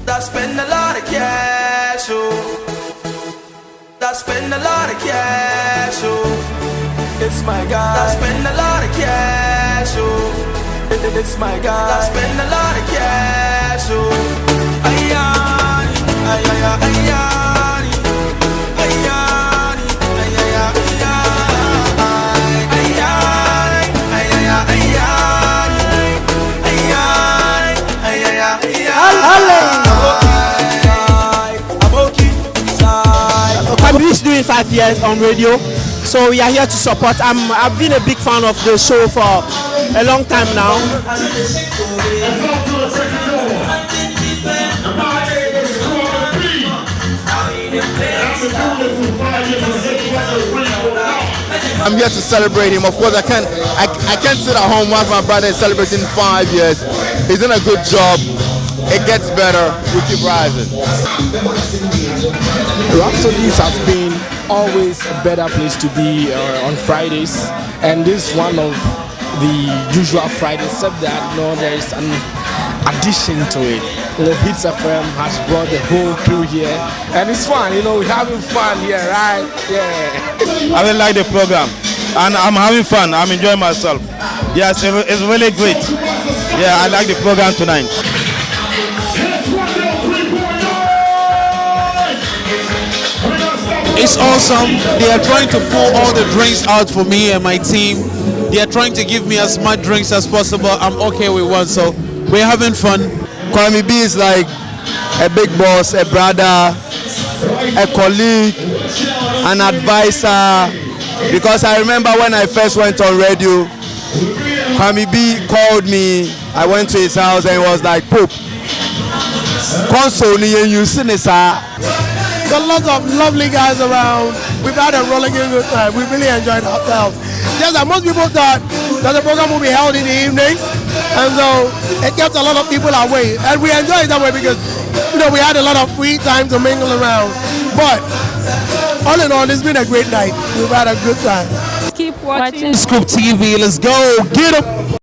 that spend a lot of cash, oh. That spend a lot of cash, oh. It's my guy. That spend a lot of cash, oh. It's my guy. That spend a lot of cash, oh. Ayani, ayaya, ayani, ayani, ayaya, ayani, ayaya, ayani, ayaya, Kwame is doing 5 years on radio, so we are here to support. I've been a big fan of the show for a long time now. I'm here to celebrate him. Of course, I can't sit at home while my brother is celebrating 5 years. He's doing a good job. It gets better. We keep rising. Rhapsodies has been always a better place to be on Fridays, and this is one of the usual Fridays, except that there is an addition to it. Hits FM has brought the whole crew here, and it's fun. We're having fun here, right? Yeah. I really like the program, and I'm having fun. I'm enjoying myself. Yes, it's really great. Yeah, I like the program tonight. It's awesome. They are trying to pour all the drinks out for me and my team. They are trying to give me as much drinks as possible. I'm okay with one, so we're having fun. Kwame B is like a big boss, a brother, a colleague, an advisor. Because I remember when I first went on radio, Kwame B called me. I went to his house and he was like, "Pope, console and you see this." Got lots of lovely guys around. We've had a rolling good time. We really enjoyed ourselves. Just that most people thought that the program would be held in the evening, and so it kept a lot of people away. And we enjoyed it that way because we had a lot of free time to mingle around. But all in all, it's been a great night. We've had a good time. Keep watching Scoop TV. Let's go. Get 'em.